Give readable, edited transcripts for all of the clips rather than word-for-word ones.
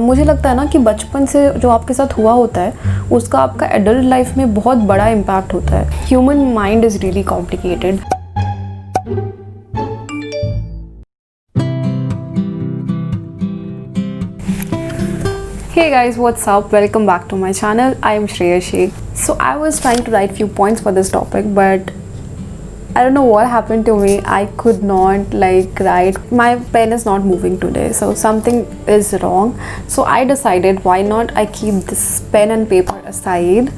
मुझे लगता है ना कि बचपन से जो आपके साथ हुआ होता है उसका आपका एडल्ट लाइफ में बहुत बड़ा इम्पैक्ट होता है। Human mind is really complicated. Hey guys, what's up? Welcome back to my channel. I am Shreyashi. So I was trying to write few points for this topic, but I don't know what happened to me. I could not write. My pen is not moving today, so something is wrong. So I decided, why not I keep this pen and paper aside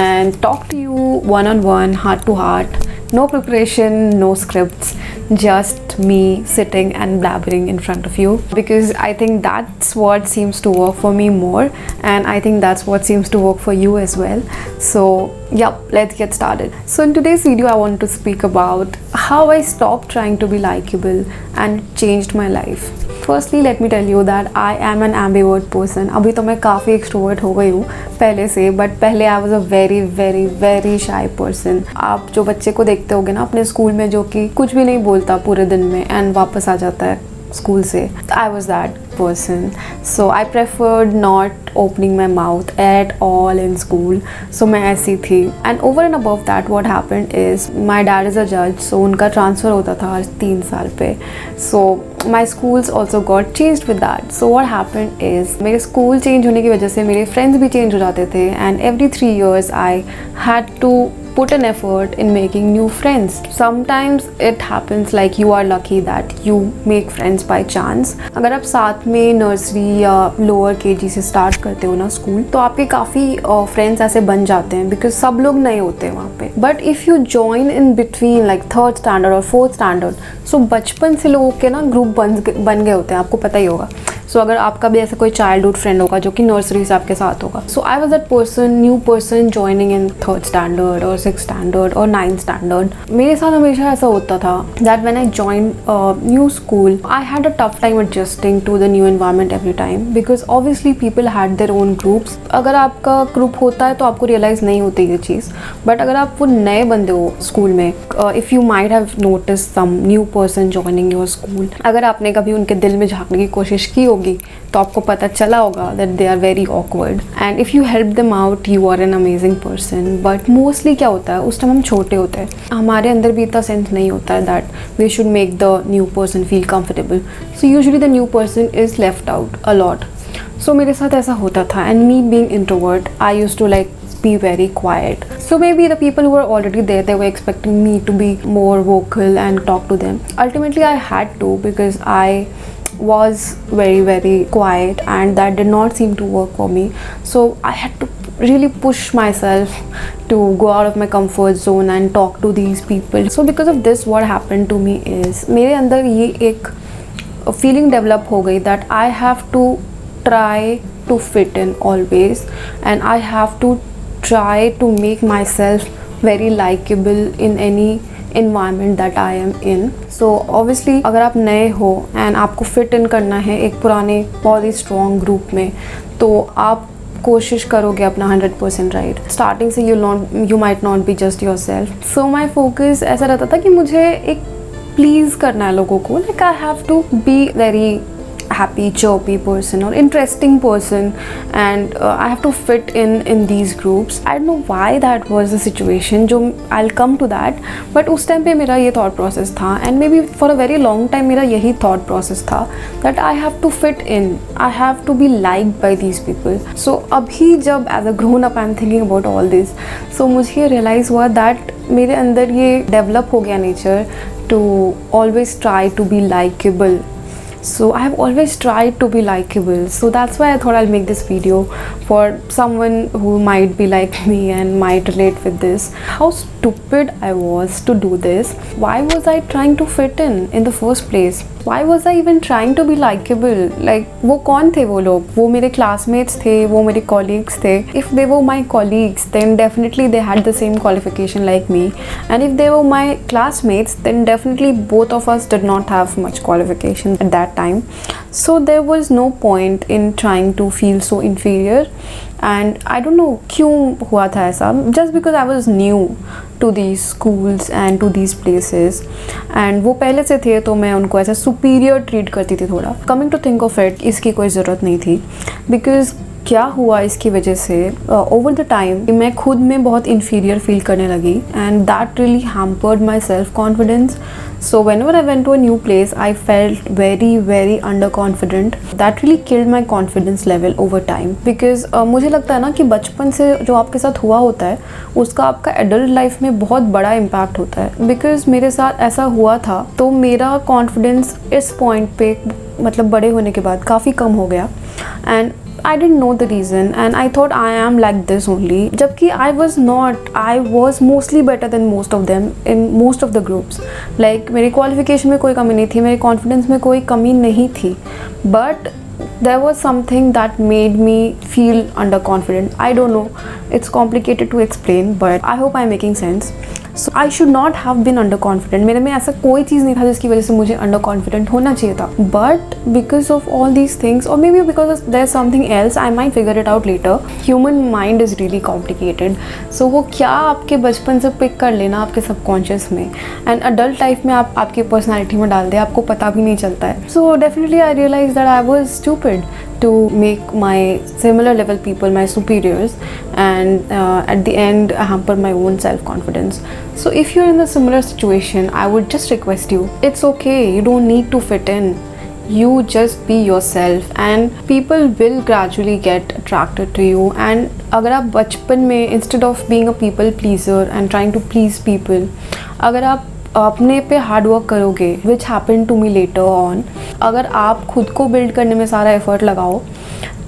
and talk to you one-on-one, heart to heart. No preparation, no scripts, just me sitting and blabbering in front of you, because I think that's what seems to work for me more, and I think that's what seems to work for you as well. So yep, let's get started. So in today's video I want to speak about how I stopped trying to be likable and changed my life. Firstly, let me tell you that I am an ambivert person. अभी तो मैं काफ़ी extrovert हो गई हूँ पहले से, but पहले I was a very very very shy person. आप जो बच्चे को देखते होगे ना अपने स्कूल में जो कि कुछ भी नहीं बोलता पूरे दिन में एंड वापस आ जाता है स्कूल से, आई was that person. So I preferred not opening my mouth at all in school. So मैं ऐसी थी. And over and above that, what happened is my dad is a judge, so उनका transfer होता था हर 3 साल पे. So my schools also got changed with that. So what happened is मेरे school change होने की वजह से मेरे friends भी change हो जाते थे, and every 3 years I had to put an effort in making new friends. Sometimes it happens like you are lucky that you make friends by chance. अगर आप साथ में नर्सरी या लोअर केजी से स्टार्ट करते हो ना स्कूल, तो आपके काफ़ी फ्रेंड्स ऐसे बन जाते हैं बिकॉज सब लोग नए होते हैं वहाँ पे. But if you join in between like 3rd standard और 4th स्टैंडर्ड, सो बचपन से लोगों के ना ग्रुप बन गए होते हैं, आपको पता ही होगा. सो अगर आपका भी ऐसा कोई चाइल्डहुड फ्रेंड होगा जो कि नर्सरी से आपके साथ होगा. So I was that person, new person joining in 3rd standard और 6th स्टैंडर्ड और 9th स्टैंडर्ड. मेरे साथ हमेशा ऐसा होता था that when I join new school I had a tough time adjusting to the new environment every time, because obviously people had their own groups. अगर आपका ग्रुप होता है तो आपको रियलाइज़ नहीं होती ये चीज़, बट अगर आप वो नए बंदे हो स्कूल में, if you might have notice some new person joining your school, अगर आपने कभी उनके दिल में झांकने की कोशिश की होगी तो आपको पता चला होगा that they are very awkward, and if you help them out you are an amazing person. But mostly क्या होता है, उस टाइम हम छोटे होते हैं, हमारे अंदर भी इतना सेंस नहीं होता है that we should make the new person feel comfortable. So usually the new person is left out a lot. So मेरे साथ ऐसा होता था, and me being introvert I used to be very quiet. So maybe the people who were already there, they were expecting me to be more vocal and talk to them. Ultimately I had to, because I was very very quiet and that did not seem to work for me. So I had to really push myself to go out of my comfort zone and talk to these people. So because of this, what happened to me is मेरे अंदर ये एक feeling develop हो गई that I have to try to fit in always, and I have to try to make myself very likable in any environment that I am in. So obviously अगर आप नए हो and आपको fit in करना है एक पुराने बहुत ही strong group में, तो आप कोशिश करोगे अपना 100% राइट. स्टार्टिंग से you might not be just yourself. So my focus ऐसा रहता था कि मुझे एक प्लीज़ करना है लोगों को, like I have to be very happy, chirpy person or interesting person, and I have to fit in these groups. I don't know why that was the situation, जो I'll come to that, but उस time पे मेरा ये thought process था, and maybe for a very long time मेरा यही thought process था that I have to fit in, I have to be liked by these people. So अभी जब as a grown up I'm thinking about all this, so मुझे ये realize हुआ that मेरे अंदर ये develop हो गया nature to always try to be likable. So I have always tried to be likable. So that's why I thought I'll make this video for someone who might be like me and might relate with this. How stupid I was to do this. Why was I trying to fit in the first place? Why was I even trying to be likable? Like वो कौन थे वो लोग? वो मेरे classmates थे, वो मेरे colleagues थे. If they were my colleagues, then definitely they had the same qualification like me. And if they were my classmates, then definitely both of us did not have much qualification at that time. So there was no point in trying to feel so inferior. And I don't know क्यों हुआ था ऐसा, just because I was new to these schools and to these places, and वो पहले से थे तो मैं उनको ऐसा सुपीरियर ट्रीट करती थी थोड़ा. Coming to think of it, इसकी कोई ज़रूरत नहीं थी, बिकॉज क्या हुआ इसकी वजह से ओवर द टाइम मैं खुद में बहुत इन्फीरियर फील करने लगी, and that really hampered my self confidence. So whenever I went to a new place, I felt very underconfident. That really killed my confidence level over time. Because मुझे लगता है ना कि बचपन से जो आपके साथ हुआ होता है उसका आपका एडल्ट लाइफ में बहुत बड़ा इम्पैक्ट होता है. बिकॉज मेरे साथ ऐसा हुआ था, तो मेरा कॉन्फिडेंस इस पॉइंट पे मतलब बड़े होने के बाद काफ़ी कम हो गया. And I didn't know the reason and I thought I am like this only. जबकि I was not. I was mostly better than most of them in most of the groups. Like मेरी qualification में कोई कमी नहीं थी, मेरे confidence में कोई कमी नहीं थी. But there was something that made me feel underconfident. I don't know. It's complicated to explain, but I hope I'm making sense. So I should not have been underconfident. मेरे में ऐसा कोई चीज़ नहीं था जिसकी वजह से मुझे underconfident होना चाहिए था. But because of all these things, or maybe because there's something else, I might figure it out later. Human mind is really complicated. So वो क्या आपके बचपन से पिक कर लेना आपके सबकॉन्शियस में, एंड अडल्ट लाइफ में आप आपकी पर्सनैलिटी में डाल दे, आपको पता भी नहीं चलता है. So definitely I realized that I was stupid to make my similar level people my superiors, and at the end hamper my own self-confidence. So if you're in a similar situation, I would just request you, it's okay, you don't need to fit in. You just be yourself and people will gradually get attracted to you. And अगर आप बचपन में instead of being a people pleaser and trying to please people, अगर आप अपने पे hard work करोगे, which happen to me later on, अगर आप खुद को बिल्ड करने में सारा एफर्ट लगाओ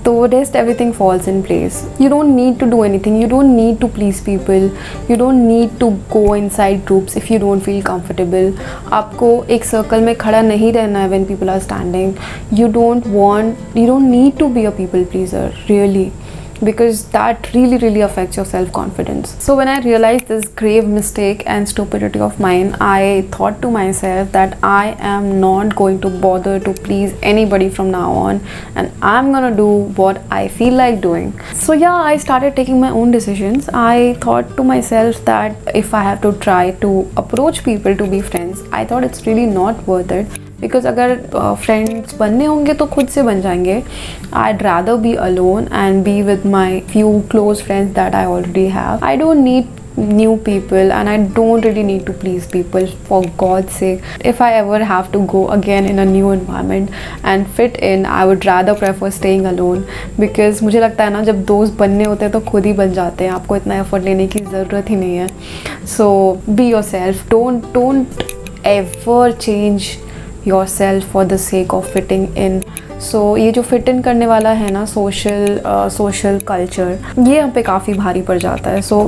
तो rest everything falls in place. You don't need to do anything, you don't need to please people, you don't need to go inside groups if you don't feel comfortable. आपको एक circle में खड़ा नहीं रहना है when people are standing. You don't need to be a people pleaser really, because that really affects your self-confidence. So when I realized this grave mistake and stupidity of mine, I thought to myself that I am not going to bother to please anybody from now on, and I'm gonna do what I feel like doing. So yeah, I started taking my own decisions. I thought to myself that if I have to try to approach people to be friends, I thought it's really not worth it. Because अगर friends बनने होंगे तो खुद से बन जाएंगे. I'd rather be alone and be with my few close friends that I already have. I don't need new people and I don't really need to please people, for God's sake. If I ever have to go again in a new environment and fit in, I would rather prefer staying alone, because मुझे लगता है ना, जब दोस्त बनने होते हैं तो खुद ही बन जाते हैं, आपको इतना एफर्ट लेने की ज़रूरत ही नहीं है. So be yourself. Don't ever change yourself for the sake of fitting in. So ये जो फिट इन करने वाला है ना, सोशल कल्चर, ये हम पे काफ़ी भारी पड़ जाता है. सो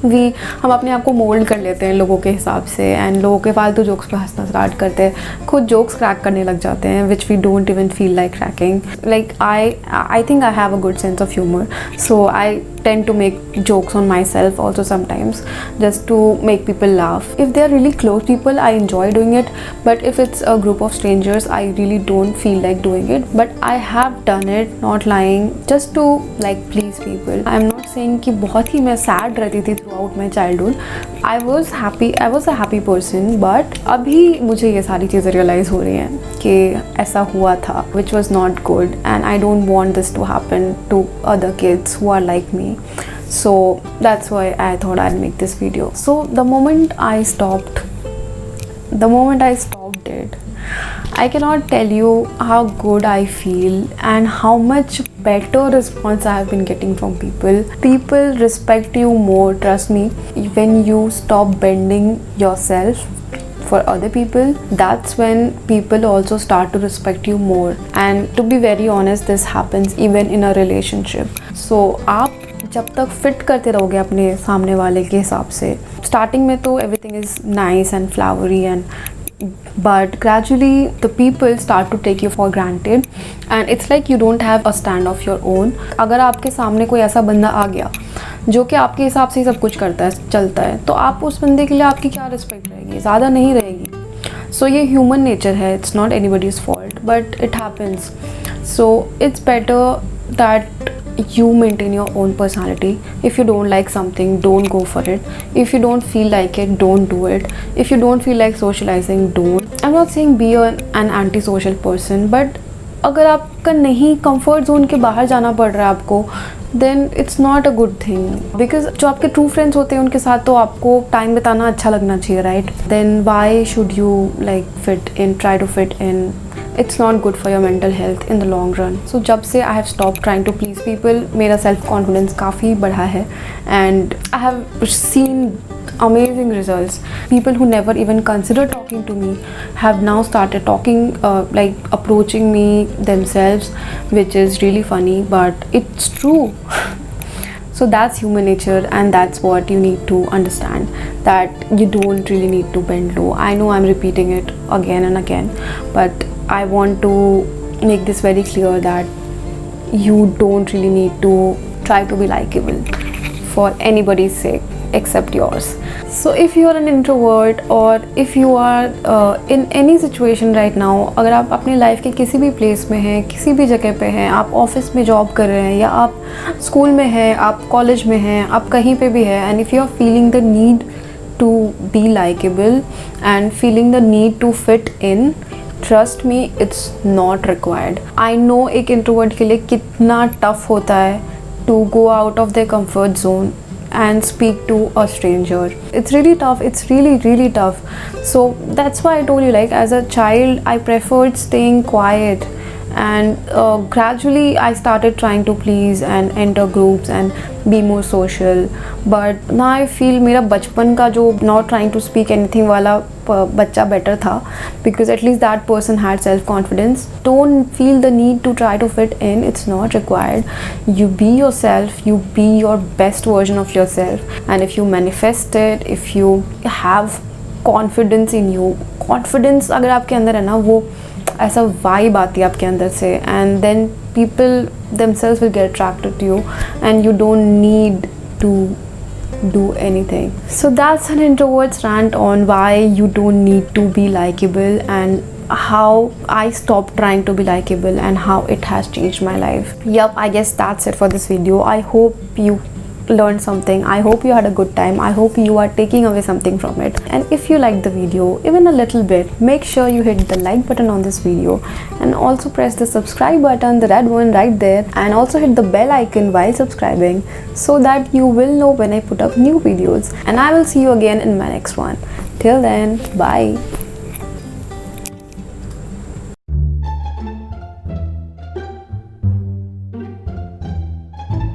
हम अपने आप को मोल्ड कर लेते हैं लोगों के हिसाब से, एंड लोगों के फालतू जोक्स पे हंसना स्टार्ट करते हैं, खुद जोक्स क्रैक करने लग जाते हैं which we don't even feel like cracking. Like I think I have a good sense of humor, so I tend to make jokes on myself also sometimes, just to make people laugh. If they are really close people, I enjoy doing it, but if it's a group of strangers, I really don't feel like doing it. But I have done it, not lying, just to like please people. I'm not saying कि बहुत ही मैं sad रहती थी throughout my childhood. I was a happy person, but अभी मुझे ये सारी चीज़ें realize हो रही हैं कि ऐसा हुआ था, which was not good, and I don't want this to happen to other kids who are like me. So that's why I thought I'd make this video. So the moment I stopped it, I cannot tell you how good I feel and how much better response I have been getting from people. People respect you more, trust me, when you stop bending yourself for other people. That's when people also start to respect you more. And to be very honest, this happens even in a relationship. So आप जब तक fit करते रहोगे अपने सामने वाले के हिसाब से, स्टार्टिंग में तो everything is nice and flowery and but gradually the people start to take you for granted and it's like you don't have a stand of your own. अगर आपके सामने कोई ऐसा बंदा आ गया जो कि आपके हिसाब से ही सब कुछ करता है, चलता है, तो आप उस बंदे के लिए आपकी क्या रिस्पेक्ट रहेगी? ज़्यादा नहीं रहेगी. सो ये ह्यूमन नेचर है, it's not anybody's fault, but it happens. So it's better that you maintain your own personality. If you don't like something, don't go for it. If you don't feel like it, don't do it. If you don't feel like socializing, don't. I'm not saying be an antisocial person, but अगर आपका नहीं comfort zone के बाहर जाना पड़ रहा है आपको, then it's not a good thing. Because जो आपके ट्रू फ्रेंड्स होते हैं उनके साथ तो आपको टाइम बिताना अच्छा लगना चाहिए, right? Then why should you like fit in, try to fit in? It's not good for your mental health in the long run. So जब से I have stopped trying to please people, मेरा self confidence काफ़ी बढ़ा है, and I have seen amazing results. People who never even considered talking to me have now started talking, like approaching me themselves, which is really funny, but it's true. So that's human nature, and that's what you need to understand, that you don't really need to bend low. I know I'm repeating it again and again, but I want to make this very clear that you don't really need to try to be likable for anybody's sake except yours. So if you are an introvert, or if you are in any situation right now, अगर आप अपनी life के किसी भी place में हैं, किसी भी जगह पे हैं, आप ऑफिस में जॉब कर रहे हैं, या आप स्कूल में हैं, आप कॉलेज में हैं, आप कहीं पे भी हैं, and if you are feeling the need to be likeable and feeling the need to fit in, trust me, it's not required. I know एक इंट्रोवर्ट के लिए कितना टफ होता है to go out of their comfort zone and speak to a stranger. It's really tough. It's really tough. So that's why I told you, like, as a child I preferred staying quiet, and gradually I started trying to please and enter groups and be more social. But now I feel मेरा बचपन का जो not trying to speak anything वाला बच्चा better था, because at least that person had self confidence. Don't feel the need to try to fit in. It's not required. You be yourself. You be your best version of yourself. And if you manifest it, if you have confidence in you, confidence अगर आपके अंदर है ना, वो ऐसा vibe आती है आपके अंदर से, and then people themselves will get attracted to you, and you don't need to do anything. So that's an introvert's rant on why you don't need to be likable, and how I stopped trying to be likable, and how it has changed my life. Yup, I guess that's it for this video. I hope you learned something. I hope you had a good time. I hope you are taking away something from it. And if you liked the video even a little bit, make sure you hit the like button on this video, and also press the subscribe button, the red one right there, and also hit the bell icon while subscribing, so that you will know when I put up new videos. And I will see you again in my next one. Till then, bye.